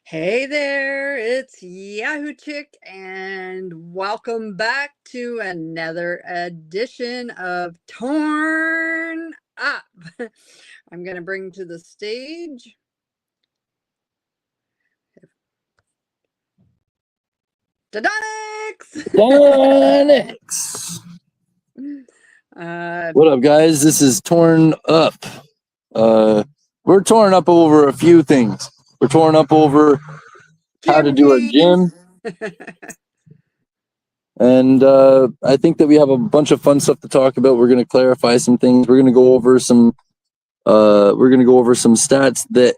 Hey there, it's Yahoo Chick, and welcome back to another edition of Torn Up. I'm going to bring to the stage Dodonix! Donix. What up, guys? This is Torn Up. We're torn up over a few things. We're torn up over how to do our gym. And I think that we have a bunch of fun stuff to talk about. We're going to clarify some things. We're going to go over some stats that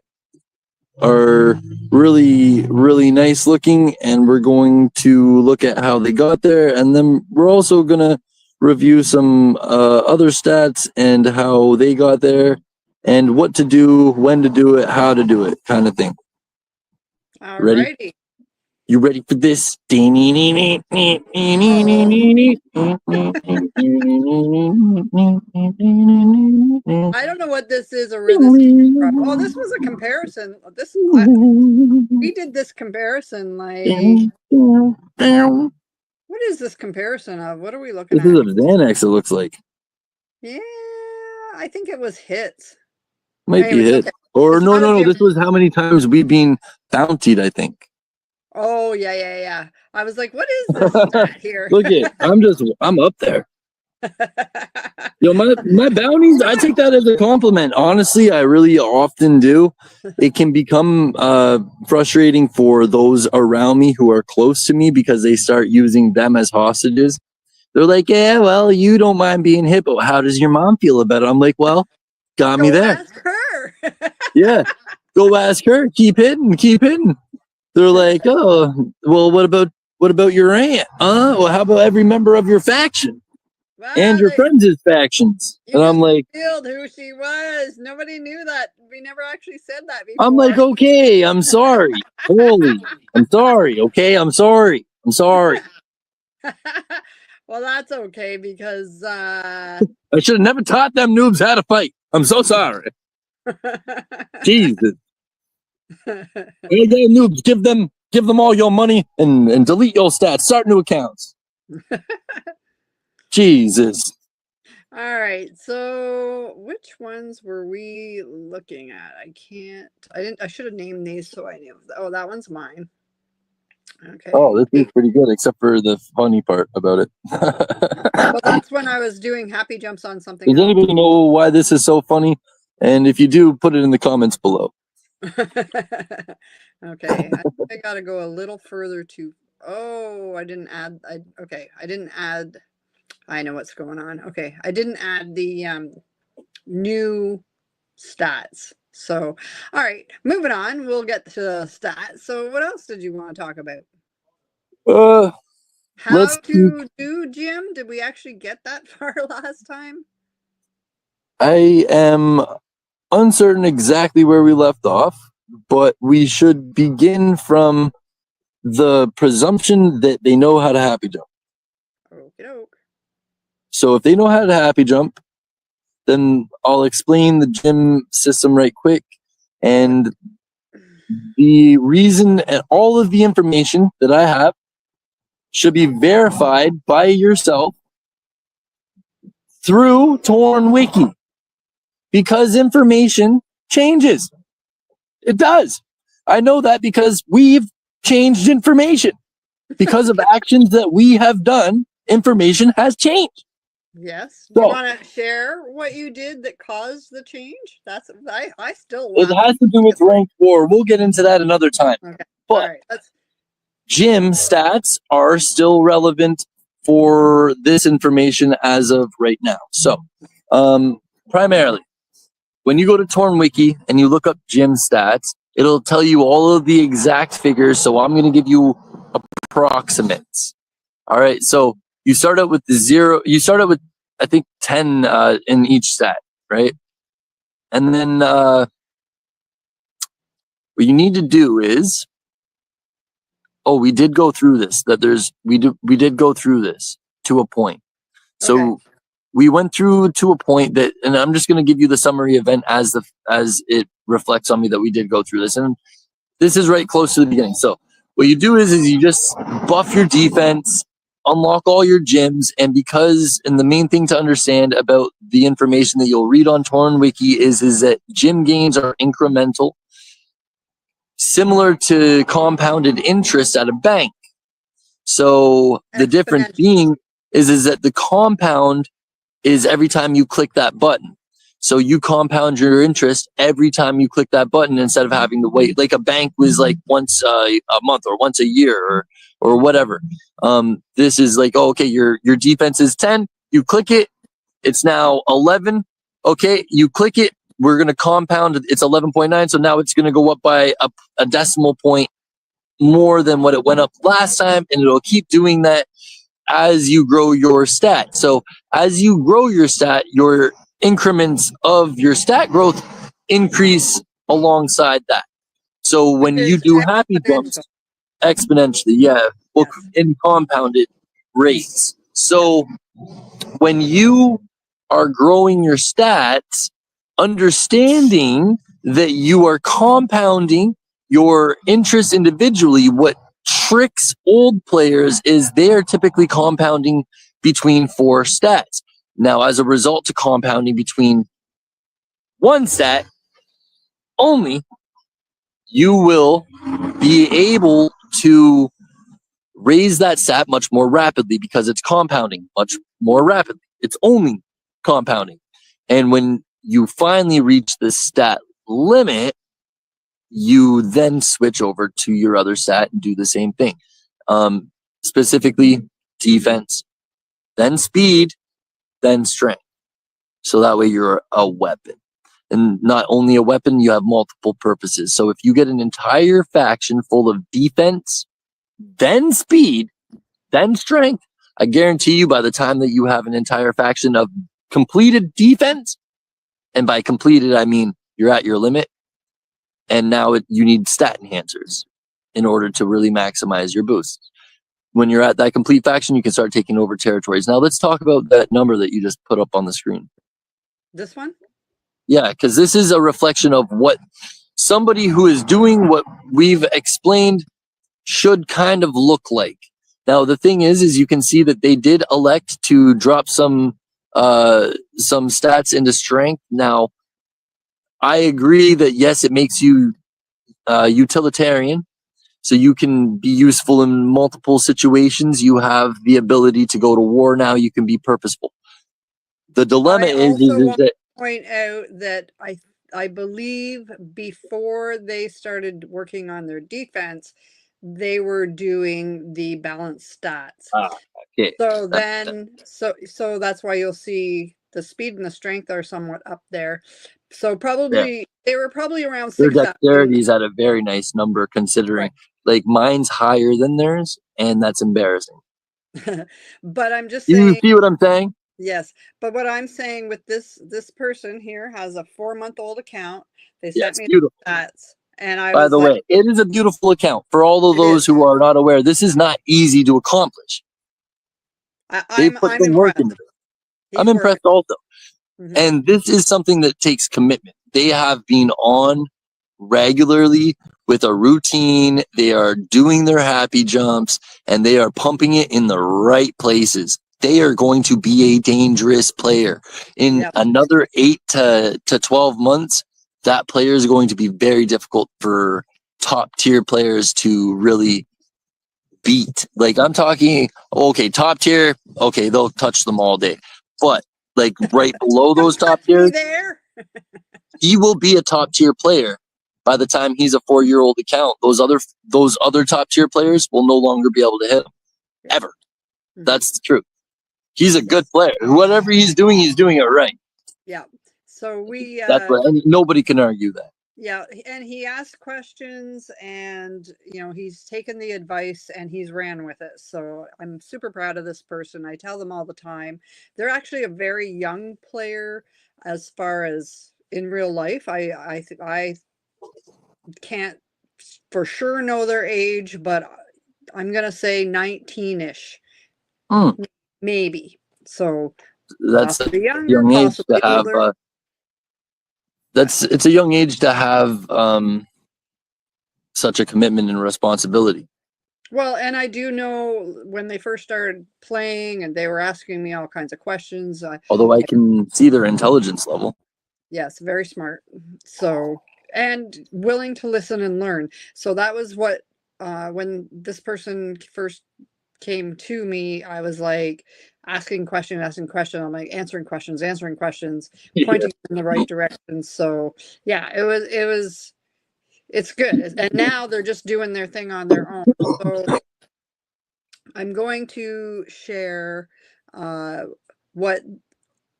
are really, really nice looking, and we're going to look at how they got there. And then we're also going to review some other stats and how they got there and what to do, when to do it, how to do it, kind of thing. Alrighty. You ready for this? I don't know what this is or where this came from. Oh, this was a comparison. We did this comparison like. What is this comparison of? What are we looking at? This is a Xanax, it looks like. Yeah, I think it was hits. Might be hits. Okay. Or no. This was how many times we've been bountied, I think. Oh, yeah. I was like, what is this stat here? Look it. I'm up there. Yo, my bounties, I take that as a compliment. Honestly, I really often do. It can become frustrating for those around me who are close to me because they start using them as hostages. They're like, yeah, well, you don't mind being hit, but how does your mom feel about it? I'm like, well, got me there. Ask her. Yeah, go ask her. Keep hitting. They're like, oh, well, what about your aunt? Well, how about every member of your faction? Well, and your friends' factions? And I'm like, revealed who she was. Nobody knew that. We never actually said that before. I'm like, okay, I'm sorry. I'm sorry. Okay, I'm sorry. Well, that's okay because I should have never taught them noobs how to fight. I'm so sorry. Jesus. Hey, noobs, give them all your money and delete your stats. Start new accounts. Jesus. All right. So which ones were we looking at? I should have named these so I knew. Oh, that one's mine. Okay. Oh, this is pretty good, except for the funny part about it. Well, that's when I was doing happy jumps on something. Does anybody know why this is so funny? And if you do, put it in the comments below. Okay, I gotta go a little further to. Oh, I didn't add. I didn't add. I know what's going on. Okay, I didn't add the new stats. So, all right, moving on. We'll get to the stats. So, what else did you want to talk about? How to do gym? Did we actually get that far last time? I am uncertain exactly where we left off, but we should begin from the presumption that they know how to happy jump. Okey-doke. So if they know how to happy jump, then I'll explain the gym system right quick. And the reason and all of the information that I have should be verified by yourself through Torn Wiki. Because information changes. It does. I know that because we've changed information. Because of actions that we have done, information has changed. Yes. Do you want to share what you did that caused the change? That's I still want. It has to do with rank 4. We'll get into that another time. Okay. But gym stats are still relevant for this information as of right now. So, primarily, when you go to Torn Wiki and you look up gym stats, it'll tell you all of the exact figures. So I'm going to give you approximates. All right. So you start out with you start out with, I think, 10 in each stat, right? And then what you need to do is, we did go through this, we did go through this to a point. So we went through to a point that, and I'm just going to give you the summary event as it reflects on me that we did go through this. And this is right close to the beginning. So what you do is you just buff your defense, unlock all your gyms, and the main thing to understand about the information that you'll read on Torn Wiki is that gym gains are incremental, similar to compounded interest at a bank. So the difference being is that the compound is every time you click that button. So you compound your interest every time you click that button instead of having to wait. Like a bank was like once a month or once a year or whatever. This is like, oh, okay, your defense is 10. You click it, it's now 11. Okay, you click it, we're going to compound. It's 11.9. So now it's going to go up by a decimal point more than what it went up last time. And it'll keep doing that as you grow your stat. So as you grow your stat, your increments of your stat growth increase alongside that. So when you do happy bumps exponentially, well, in compounded rates. So when you are growing your stats, understanding that you are compounding your interest individually, what tricks old players is they are typically compounding between 4 stats. Now, as a result to compounding between 1 stat only, you will be able to raise that stat much more rapidly because it's compounding much more rapidly. It's only compounding. And when you finally reach the stat limit, you then switch over to your other stat and do the same thing. Specifically, defense, then speed, then strength. So that way you're a weapon. And not only a weapon, you have multiple purposes. So if you get an entire faction full of defense, then speed, then strength, I guarantee you by the time that you have an entire faction of completed defense, and by completed, I mean you're at your limit, and now you need stat enhancers in order to really maximize your boosts. When you're at that complete faction, you can start taking over territories. Now let's talk about that number that you just put up on the screen. This one? Yeah, because this is a reflection of what somebody who is doing what we've explained should kind of look like. Now, the thing is you can see that they did elect to drop some stats into strength. Now, I agree that yes, it makes you utilitarian, so you can be useful in multiple situations. You have the ability to go to war now. You can be purposeful. The dilemma is that point out that I believe before they started working on their defense, they were doing the balanced stats. Okay. So then, so that's why you'll see the speed and the strength are somewhat up there. So probably they were probably around 6. Their dexterity is at a very nice number considering, like mine's higher than theirs, and that's embarrassing. But I'm just saying. You see what I'm saying? Yes, but what I'm saying with this person here has a 4-month-old account. They sent me beautiful stats, and I by was the like, way, it is a beautiful account. For all of those who are not aware, this is not easy to accomplish. I'm impressed. I'm impressed also. And this is something that takes commitment. They have been on regularly with a routine. They are doing their happy jumps and they are pumping it in the right places. They are going to be a dangerous player. In another 8 to 12 months, that player is going to be very difficult for top tier players to really beat. Like I'm talking, okay, top tier, okay, they'll touch them all day. But like right below those top tiers, he will be a top tier player by the time he's a 4-year-old account. Those other top tier players will no longer be able to hit him ever. That's the truth. He's a good player. Whatever he's doing it right. Yeah. So and nobody can argue that. Yeah, and he asked questions and he's taken the advice and he's ran with it. So I'm super proud of this person. I tell them all the time. They're actually a very young player as far as in real life. I can't for sure know their age, but I'm gonna say 19-ish. Maybe. So that's a young age to have it's a young age to have such a commitment and responsibility. Well, and I do know when they first started playing and they were asking me all kinds of questions. Although I can see their intelligence level. Yes, very smart. So, and willing to listen and learn. So that was what, when this person first came to me, I was like asking question. I'm like answering questions, pointing in the right direction. So yeah, it's good. And now they're just doing their thing on their own. So I'm going to share what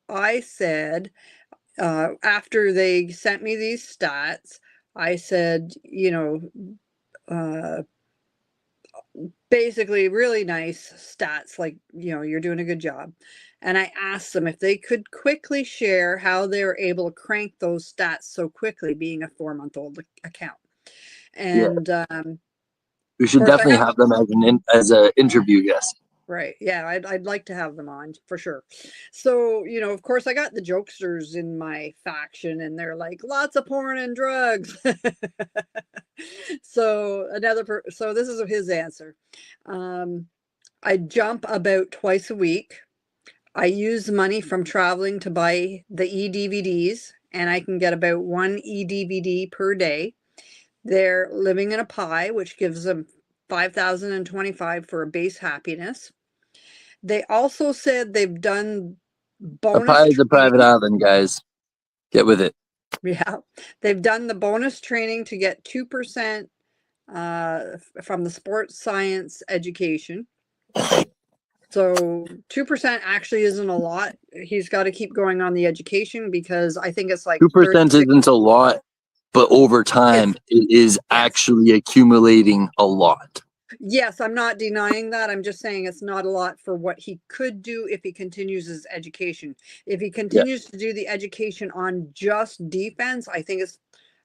I said after they sent me these stats. I said, basically really nice stats, like, you're doing a good job. And I asked them if they could quickly share how they were able to crank those stats so quickly, being a 4-month-old account. And we should definitely have them as an interview guest. Right. Yeah, I'd like to have them on for sure. So, of course, I got the jokesters in my faction, and they're like, lots of porn and drugs. So so this is his answer. I jump about twice a week. I use money from traveling to buy the e-DVDs, and I can get about 1 e-DVD per day. They're living in a pie, which gives them 5,025 for a base happiness. They also said they've done bonus. A pie is a private island, guys. Get with it. Yeah, they've done the bonus training to get 2% from the sports science education. So 2% actually isn't a lot. He's got to keep going on the education, because I think it's like 2% isn't a lot, but over time it is actually accumulating a lot. Yes, I'm not denying that. I'm just saying it's not a lot for what he could do if he continues his education. If he continues to do the education on just defense, I think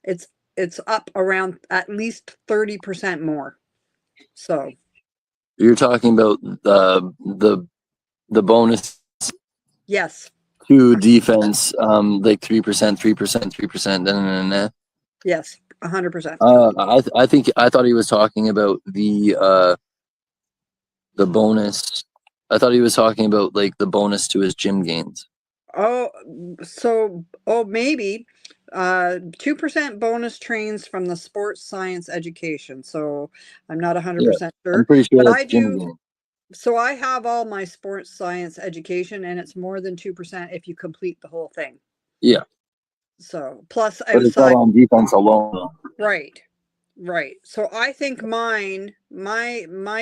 it's up around at least 30% more. So you're talking about the bonus. Yes. To defense, like 3%, 3%. Yes. 100%. I thought he was talking about the bonus. I thought he was talking about like the bonus to his gym gains. Maybe 2% bonus trains from the sports science education. So I'm not 100% sure. I'm pretty sure but that's I gym do. gain. So I have all my sports science education, and it's more than 2% if you complete the whole thing. Yeah. So plus but it's all on defense alone. Right. So I think my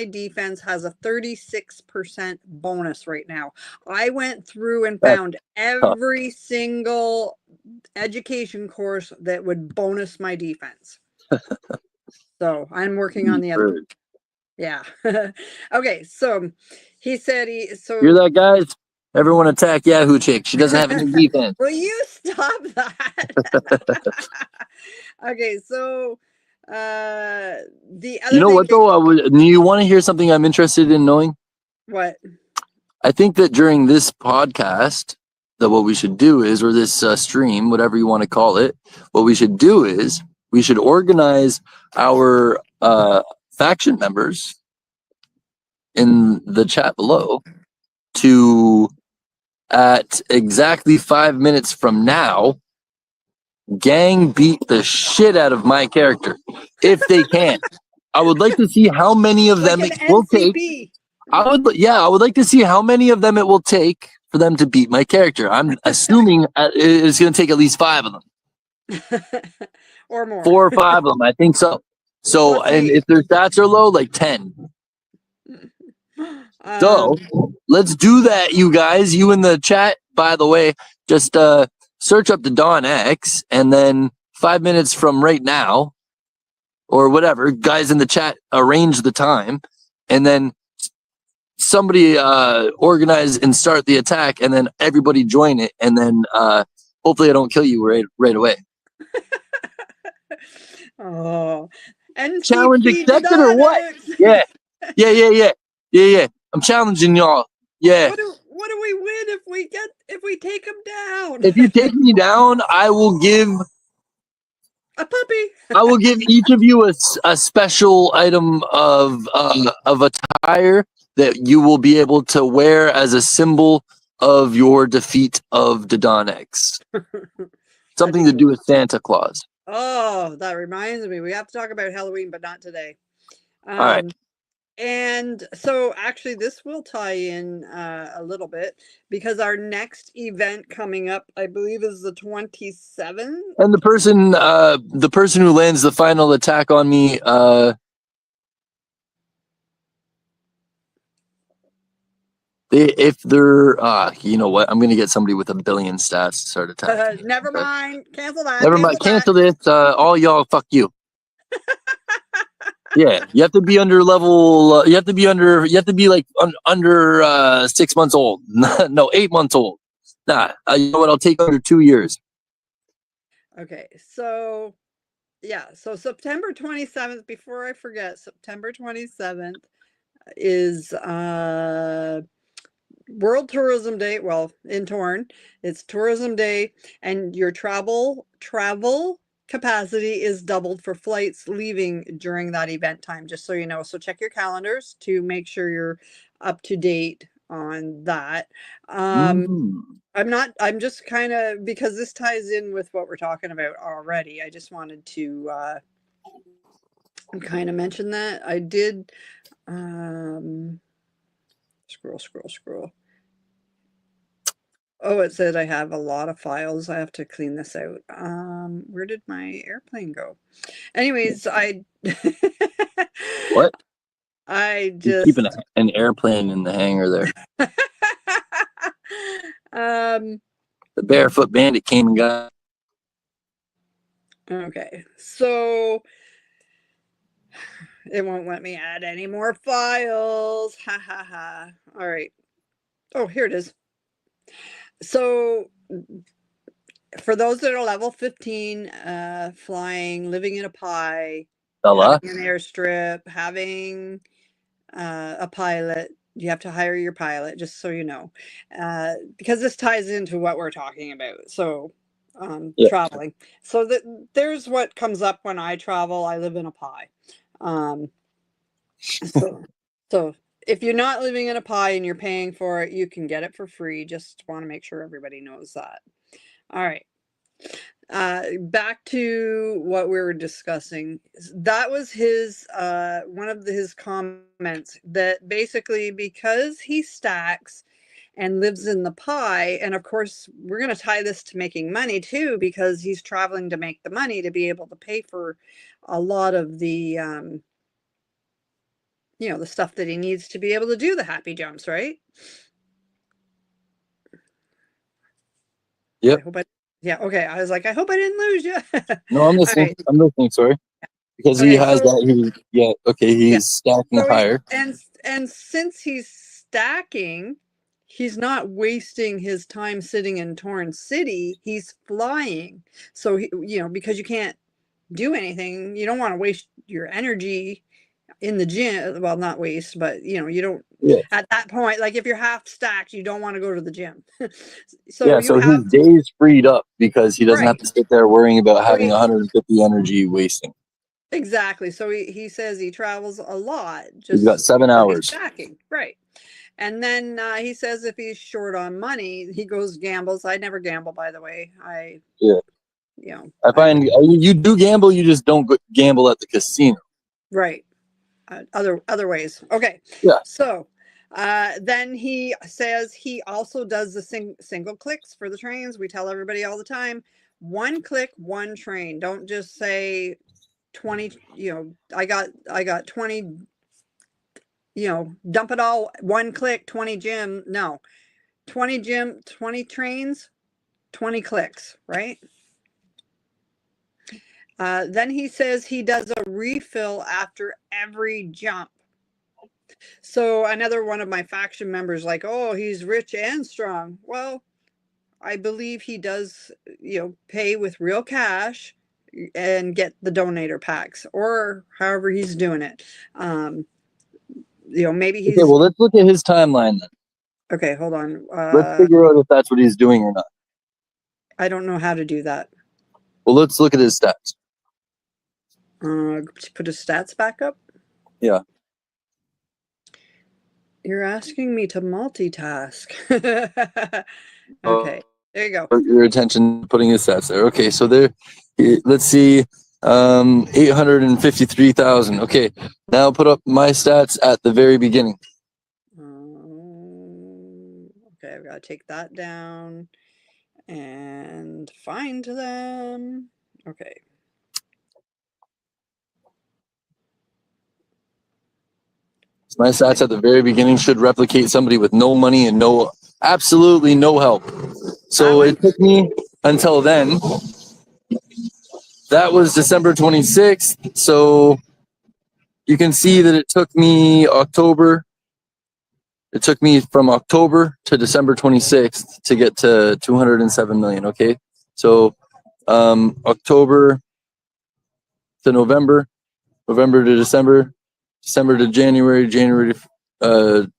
defense has a 36% bonus right now. I went through and found every single education course that would bonus my defense. So I'm working on the other. Yeah. Okay. So he said You're that guys. Everyone attack Yahoo Chick. She doesn't have any defense. Will you stop that? Okay, so the other. You know what though? You want to hear something I'm interested in knowing? What? I think that during this podcast, that what we should do is, or this stream, whatever you want to call it, what we should do is we should organize our faction members in the chat below to, at exactly 5 minutes from now, gang beat the shit out of my character if they can. I would like to see how many of them it will take. I would like to see how many of them it will take for them to beat my character. I'm assuming it's going to take at least 5 of them. Or more. 4 or 5 of them, I think so. So, and if their stats are low, like 10. So, let's do that, you guys. You in the chat, by the way, just search up the Don X, and then 5 minutes from right now, or whatever, guys in the chat, arrange the time, and then somebody organize and start the attack, and then everybody join it, and then hopefully I don't kill you right away. Oh, and challenge accepted or what? Yeah. I'm challenging y'all. Yeah. What do we win if we take him down? If you take me down, I will give A puppy. I will give each of you a special item of attire that you will be able to wear as a symbol of your defeat of Dodonix. Something to do with Santa Claus. Oh, that reminds me. We have to talk about Halloween, but not today. All right. And so actually this will tie in a little bit because our next event coming up, I believe, is the 27th. And the person who lands the final attack on me, if they're, you know what, I'm gonna get somebody with 1 billion stats to start attacking. Never mind. Cancel that. Never mind. Cancel this. All y'all, fuck you. Yeah, you have to be under level. You have to be like under 6 months old. No, 8 months old. Nah, you know what? I'll take under 2 years. Okay, so yeah, so September 27th. Before I forget, September 27th is World Tourism Day. Well, in Torn, it's Tourism Day, and your travel capacity is doubled for flights leaving during that event time, just so you know. So check your calendars to make sure you're up to date on that. I'm just kind of, because this ties in with what we're talking about already, I just wanted to kind of mention that. I did scroll. Oh, it said I have a lot of files. I have to clean this out. Where did my airplane go? Anyways, What? I You're just keeping an airplane in the hangar there. The Barefoot Bandit came and got. Okay, so it won't let me add any more files. Ha ha ha. All right. Oh, here it is. So for those that are level 15, flying, living in a pie, having an airstrip, having a pilot, you have to hire your pilot, just so you know, because this ties into what we're talking about. So traveling. So there's what comes up when I travel. I live in a pie. So if you're not living in a pie and you're paying for it, you can get it for free. Just want to make sure everybody knows that. All right. Back to what we were discussing. That was his one of his comments, that basically because he stacks and lives in the pie, and of course we're going to tie this to making money too, because he's traveling to make the money to be able to pay for a lot of the you know, the stuff that he needs to be able to do the happy jumps, right? Yep. Yeah, okay. I was like, I hope I didn't lose you. No, I'm listening. Right. I'm listening, sorry. Because he has that. He's stacking higher. And since he's stacking, he's not wasting his time sitting in Torn City. He's flying. So, you know, because you can't do anything, you don't want to waste your energy in the gym. Well, not waste, but you know, you don't at that point, like if you're half stacked, you don't want to go to the gym. So his day's freed up because he doesn't have to sit there worrying about having 150 energy wasting. Exactly. So he says he travels a lot. He's got 7 hours. Stacking. Right. And then he says if he's short on money, he goes gambles. I never gamble, by the way. You know, I find you do gamble, you just don't gamble at the casino. Right. Other ways. Okay. Yeah. So then he says he also does the single clicks for the trains. We tell everybody all the time, 1 click, 1 train. Don't just say 20, you know, I got 20, you know, dump it all, 1 click, 20 gym. No, 20 gym, 20 trains, 20 clicks, right? Then he says he does a refill after every jump. So another one of my faction members, like, oh, he's rich and strong. Well, I believe he does, you know, pay with real cash and get the donator packs, or however he's doing it. You know, maybe he's... Okay, well, let's look at his timeline then. Okay, hold on. Let's figure out if that's what he's doing or not. I don't know how to do that. Well, let's look at his stats. Put his stats back up? Yeah. You're asking me to multitask. Okay, there you go. Your attention putting his stats there. Okay, so there, let's see, 853,000. Okay, now put up my stats at the very beginning. Okay, I've got to take that down and find them. Okay. My stats at the very beginning should replicate somebody with no money and absolutely no help. So it took me until then. That was December 26th. So you can see that it took me October. It took me from October to December 26th to get to 207 million. Okay. So October to November, November to December, December to January, January to,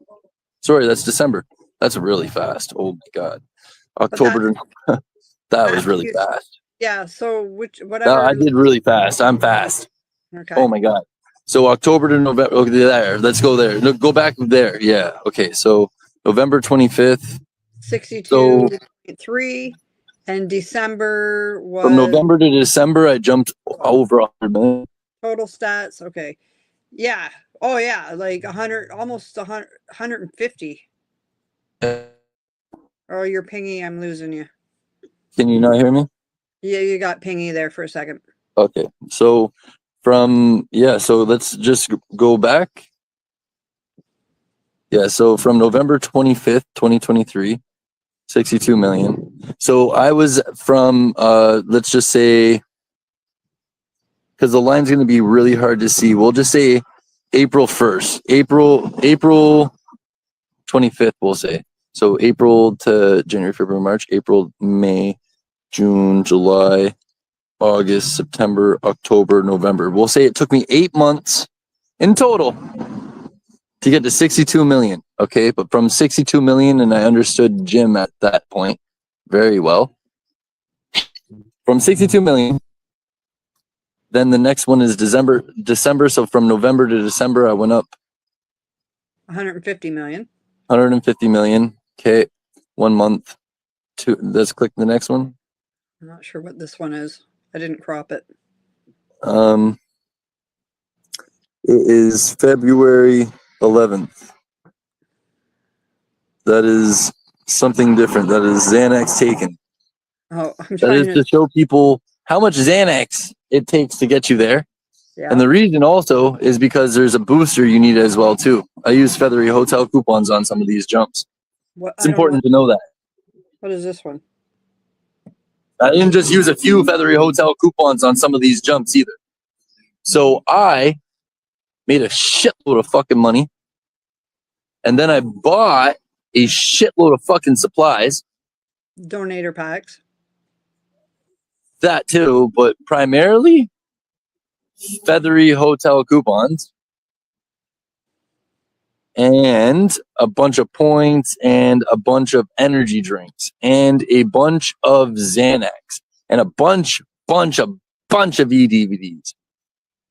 sorry, that's December. That's really fast. Oh my God. October to, that was really fast. Yeah. So whatever. I did really fast. I'm fast. Okay. Oh my God. So October to November. Okay, there. Let's go there. No, go back there. Yeah. Okay. So November 25th. 62.3. And December was. From November to December, I jumped over 100 million. Total stats. Okay. Yeah. Oh yeah. Like 100, almost 100, 150. Oh, you're pingy. I'm losing you. Can you not hear me? Yeah, you got pingy there for a second. Okay. So so let's just go back. Yeah. So from November 25th, 2023, 62 million. So I was from, let's just say, because the line's going to be really hard to see. We'll just say April 1st, April 25th, we'll say. So April to January, February, March, April, May, June, July, August, September, October, November. We'll say it took me 8 months in total to get to 62 million. Okay. But from 62 million, and I understood Jim at that point very well. From 62 million, then the next one is December. So from November to December, I went up 150 million. 150 million. Okay. 1 month. Let's click the next one. I'm not sure what this one is. I didn't crop it. It is February 11th. That is something different. That is Xanax taken. Oh, I'm that is to show people how much Xanax it takes to get you there. Yeah. And the reason also is because there's a booster you need as well too. I use Feathery Hotel coupons on some of these jumps. It's important to know that. What is this one? I didn't just use a few Feathery Hotel coupons on some of these jumps either. So I made a shitload of fucking money. And then I bought a shitload of fucking supplies. Donator packs. That too, but primarily Feathery Hotel coupons. And a bunch of points and a bunch of energy drinks and a bunch of Xanax and a bunch of eDVDs.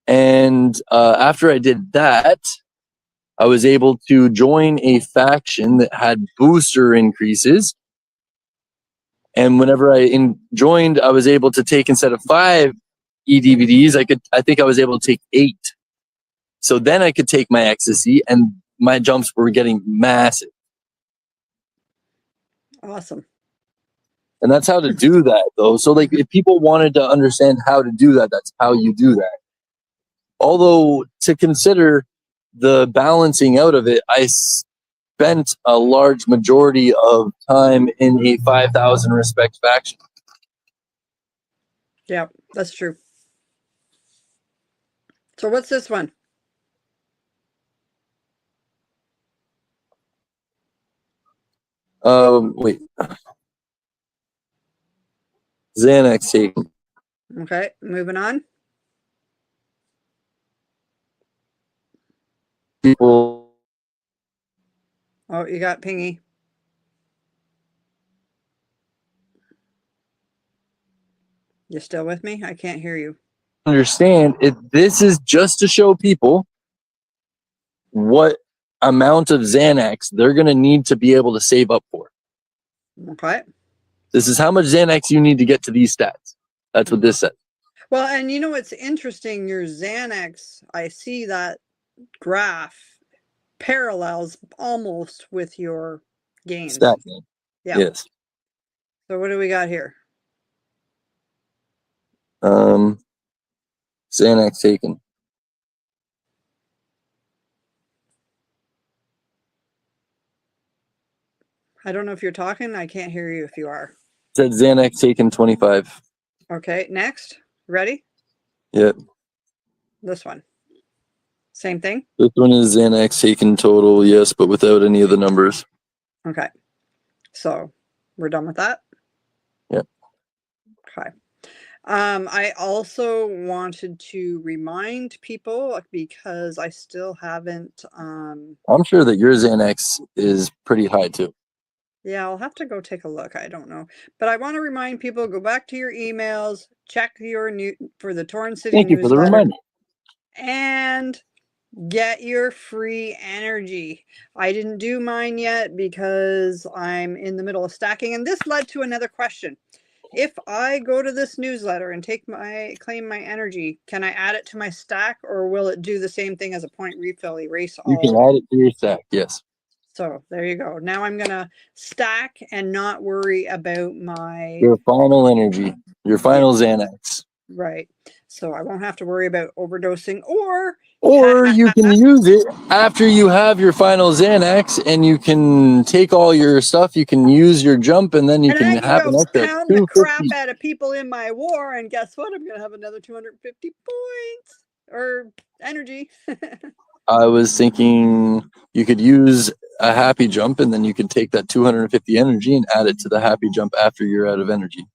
And after I did that, I was able to join a faction that had booster increases. And whenever I joined, I was able to take, instead of 5 eDVDs, I think I was able to take 8. So then I could take my ecstasy, and my jumps were getting massive. Awesome. And that's how to do that, though. So, like, if people wanted to understand how to do that, that's how you do that. Although, to consider the balancing out of it, I spent a large majority of time in a 5,000 respect faction. Yeah, that's true. So what's this one? Wait. Xanax taken. Okay, moving on. People. Oh, you got pingy. You still with me? I can't hear you. understand it. This is just to show people what amount of Xanax they're going to need to be able to save up for. Okay. This is how much Xanax you need to get to these stats. That's what this says. Well, and you know, it's interesting. Your Xanax, I see that graph parallels almost with your gains. Stat. Yeah. Yes. So what do we got here? Xanax taken. I don't know if you're talking. I can't hear you if you are. It said Xanax taken 25. Okay, next. Ready? Yep. This one. Same thing? This one is Xanax taken total, yes, but without any of the numbers. Okay. So we're done with that? Yep. Okay. I also wanted to remind people, because I still haven't I'm sure that your Xanax is pretty high too. Yeah, I'll have to go take a look. I don't know. But I want to remind people, go back to your emails, check your new for the Torrent City Thank you for the newsletter, reminder. and get your free energy. I didn't do mine yet because I'm in the middle of stacking. And this led to another question. If I go to this newsletter and claim my energy, can I add it to my stack, or will it do the same thing as a point refill, erase all? You can add it to your stack, yes. So there you go. Now I'm going to stack and not worry about your final energy, your final Xanax. Right. So I won't have to worry about overdosing, or you can use it after you have your final Xanax, and you can take all your stuff. You can use your jump, and then you can have an extra pound the crap out of people in my war. And guess what? I'm going to have another 250 points or energy. I was thinking you could use a happy jump, and then you could take that 250 energy and add it to the happy jump after you're out of energy.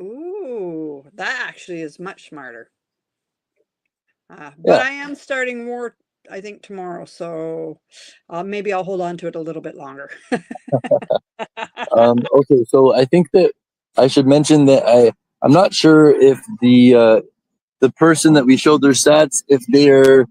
Ooh, that actually is much smarter. But Yeah. I am starting war, I think, tomorrow, so maybe I'll hold on to it a little bit longer. Okay, so I think that I should mention that I'm not sure if the person that we showed their stats, if they're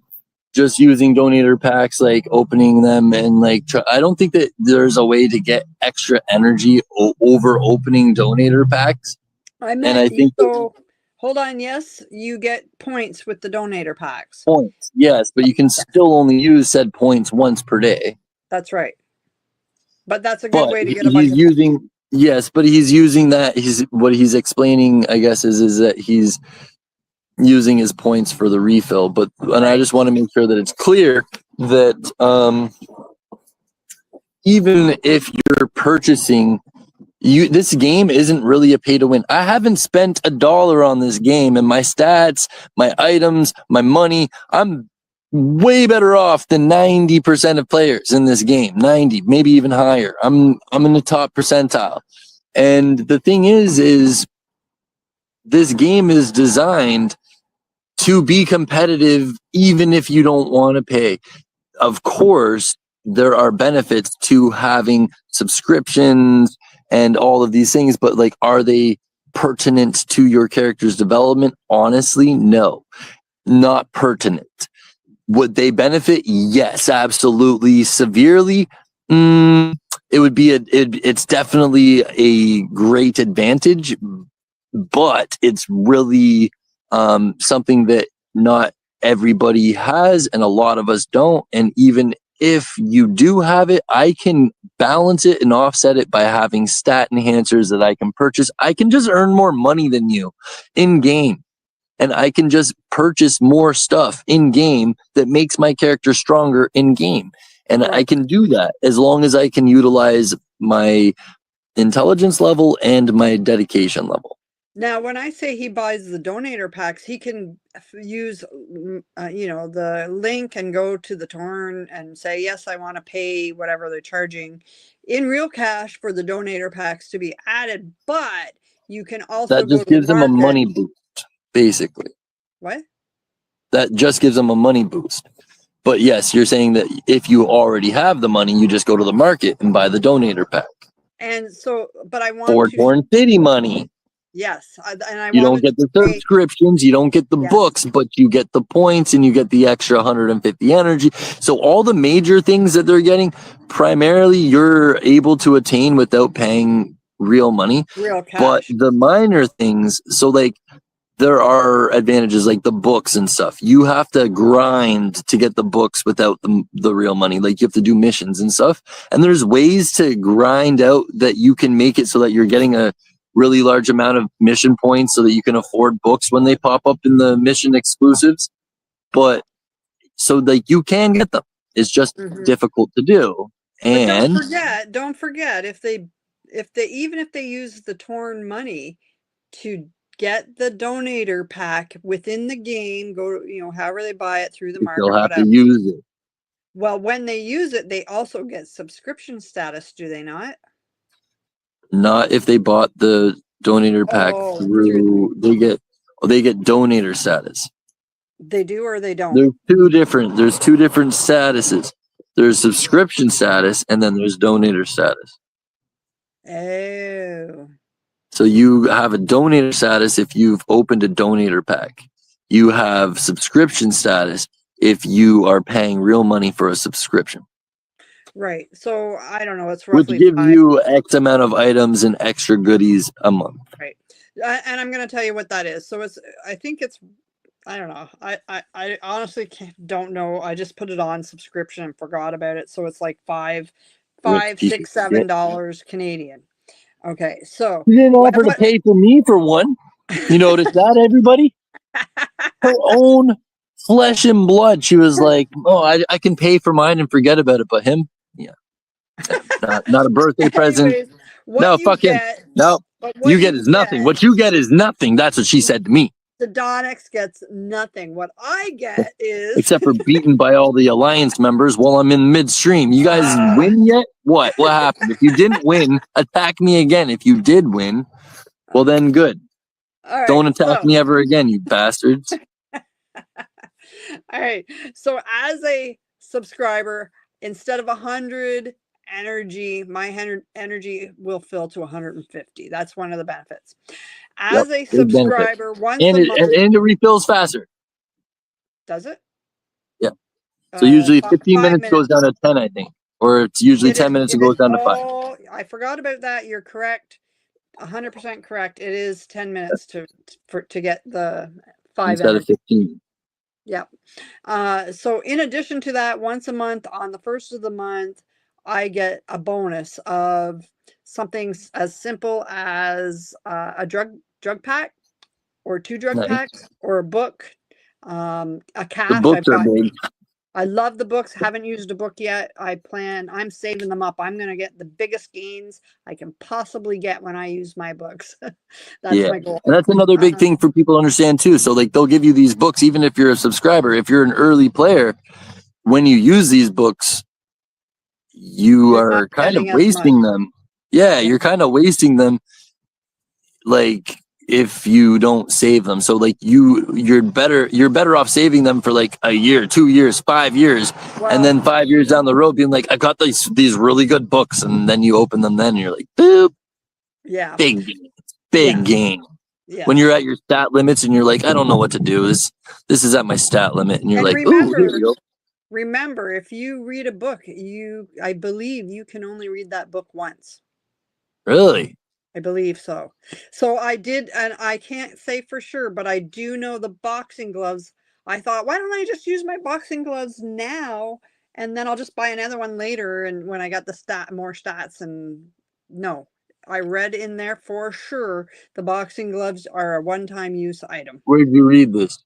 just using donator packs, like opening them, and I don't think that there's a way to get extra energy over opening donator packs. I think so. Hold on. Yes, you get points with the donator packs. Points, yes, but you can still only use said points once per day. That's right. But that's a good way to get a bunch of points. Yes, but he's using that. What he's explaining, I guess, is that he's using his points for the refill. And I just want to make sure that it's clear that even if you're purchasing, this game isn't really a pay to win. I haven't spent $1 on this game, and my stats, my items, my money, I'm way better off than 90% of players in this game. 90, maybe even higher. I'm in the top percentile. And the thing is this game is designed to be competitive, even if you don't want to pay. Of course, there are benefits to having subscriptions and all of these things, but are they pertinent to your character's development? Honestly, no, not pertinent. Would they benefit? Yes, absolutely. Severely, it would be it's definitely a great advantage, but it's really something that not everybody has, and a lot of us don't. And even if you do have it, I can balance it and offset it by having stat enhancers that I can purchase. I can just earn more money than you in game, and I can just purchase more stuff in game that makes my character stronger in game. And I can do that as long as I can utilize my intelligence level and my dedication level. Now, when I say he buys the donator packs, he can use, the link and go to the Torn and say, yes, I want to pay whatever they're charging in real cash for the donator packs to be added. But you can also that just gives them a money boost, basically. What? That just gives them a money boost. But yes, you're saying that if you already have the money, you just go to the market and buy the donator pack. And so, but I want for Torrent City money. Yes, and I You don't wanted get the to say, subscriptions, you don't get the yes. books, but you get the points and you get the extra 150 energy. So all the major things that they're getting, primarily you're able to attain without paying real money. Real But cash. the minor things, so like there are advantages like the books and stuff. You have to grind to get the books without the real money. Like you have to do missions and stuff. And there's ways to grind out that you can make it so that you're getting a really large amount of mission points so that you can afford books when they pop up in the mission exclusives. But so like you can get them. It's just difficult to do. And but don't forget if they even if they use the Torn money to get the donator pack within the game, go, you know, however they buy it through the you still market, have to whatever. use it. Well, when they use it, they also get subscription status, do they not? Not if they bought the donator pack through they get donator status. They do or they don't? There's two different statuses. There's subscription status and then there's donator status. Oh. So you have a donator status if you've opened a donator pack. You have subscription status if you are paying real money for a subscription. Right. So I don't know. It's roughly which gives you X amount of items and extra goodies a month. Right. And I'm going to tell you what that is. So I think it's, I don't know. I honestly don't know. I just put it on subscription and forgot about it. So it's like $5, $6, $7 Canadian. Okay. So you didn't offer to pay for me for one. You notice that, everybody? Her own flesh and blood. She was like, oh, I can pay for mine and forget about it. But him, yeah. Not a birthday present. Anyways, no, fuck him. No, you get is nothing. What you get is nothing. That's what she said to me. The Donix gets nothing. What I get is except for beaten by all the Alliance members while I'm in midstream. You guys win yet? What happened? If you didn't win, attack me again. If you did win, well then good. Right, don't attack me ever again, you bastards. All right. So as a subscriber, instead of 100 energy, my energy will fill to 150. That's one of the benefits. As a subscriber, once a month, and it refills faster. Does it? Yeah. So usually 15 minutes goes down to 10, I think. Or it's usually 10 minutes and goes down to 5. Oh, I forgot about that. You're correct. 100% correct. It is 10 minutes to get the 5 instead of 15. Yeah. So in addition to that, once a month on the first of the month, I get a bonus of something as simple as a drug pack or 2 drug packs or a book, a cache. The books are big. I love the books. Haven't used a book yet. I'm saving them up. I'm going to get the biggest gains I can possibly get when I use my books. That's my goal. And that's another big thing for people to understand too. So like they'll give you these books, even if you're a subscriber, if you're an early player, when you use these books, you're are kind of wasting them. Yeah, you're kind of wasting them. Like if you don't save them. So like you're better off saving them for like a year, 2 years, 5 years. Wow. And then 5 years down the road being like, I got these really good books. And then you open them, then you're like, boop. Yeah. Big game. Yeah. When you're at your stat limits and you're like, I don't know what to do. This is at my stat limit. And you're like, oh, here you go. Remember, if you read a book, I believe you can only read that book once. Really? I believe so. So I did, and I can't say for sure, but I do know the boxing gloves. I thought, why don't I just use my boxing gloves now, and then I'll just buy another one later, and when I got the more stats. And no, I read in there for sure the boxing gloves are a one-time use item. Where did you read this?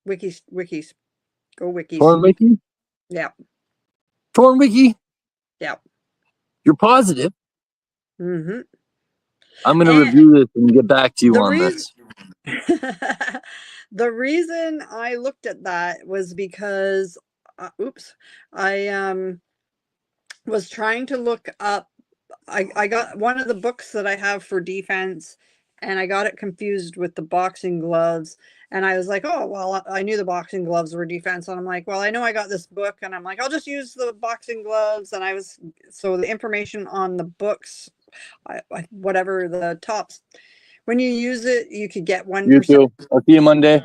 Wikis. Go Wikis. Torn Wiki? Yeah. Torn Wiki? Yeah. You're positive? Mm-hmm. I'm going to review this and get back to you on this. The reason I looked at that was because, I was trying to look up, I got one of the books that I have for defense, and I got it confused with the boxing gloves. And I was like, oh, well, I knew the boxing gloves were defense. And I'm like, well, I know I got this book, and I'm like, I'll just use the boxing gloves. And so the information on the books, whatever the tops when you use it, you could get 1%. You too. I'll see you Monday.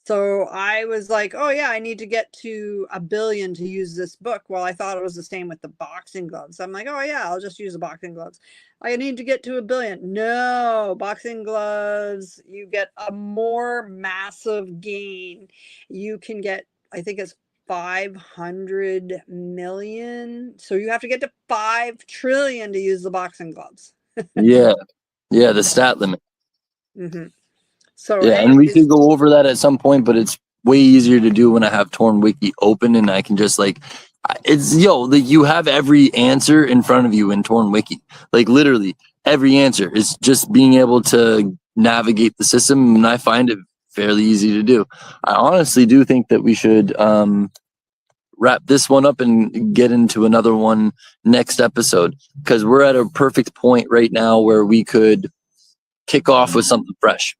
So I was like, oh yeah, I need to get to 1 billion to use this book. Well, I thought it was the same with the boxing gloves. I'm like, oh yeah, I'll just use the boxing gloves. I need to get to 1 billion. No, boxing gloves, you get a more massive gain. You can get, I think it's 500 million. So you have to get to 5 trillion to use the boxing gloves. Yeah. Yeah, the stat limit. Mm-hmm. So yeah, and we could go over that at some point, but it's way easier to do when I have Torn Wiki open and I can just like, it's like you have every answer in front of you in Torn Wiki. Like literally every answer is just being able to navigate the system, and I find it fairly easy to do. I honestly do think that we should wrap this one up and get into another one next episode, because we're at a perfect point right now where we could kick off with something fresh.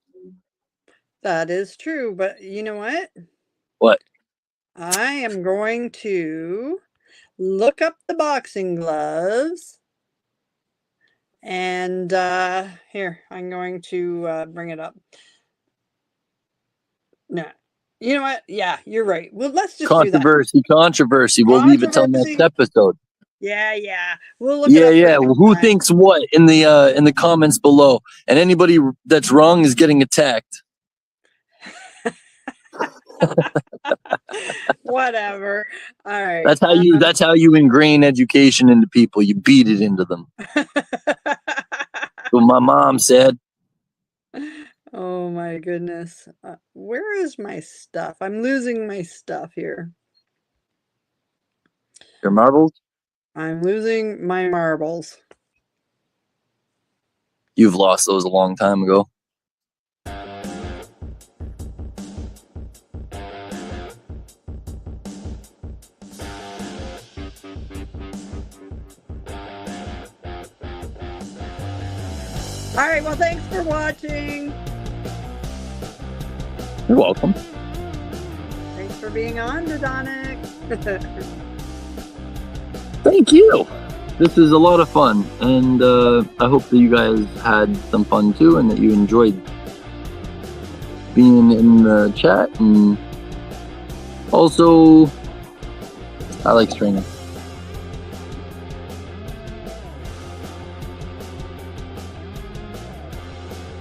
That is true, but you know what? What? I am going to look up the boxing gloves, and here, I'm going to bring it up. No, you know what? Yeah, you're right. Well, let's just do that. Controversy. We'll leave it till next episode. Yeah. We'll look Well, who thinks what in the comments below? And anybody that's wrong is getting attacked. Whatever. All right. That's how you ingrain education into people. You beat it into them. What my mom said. Oh my goodness. Where is my stuff? I'm losing my stuff here. Your marbles? I'm losing my marbles. You've lost those a long time ago. All right, well, thanks for watching. You're welcome. Thanks for being on, Dodonic. Thank you. This is a lot of fun, and I hope that you guys had some fun too, and that you enjoyed being in the chat. And also, I like stringing.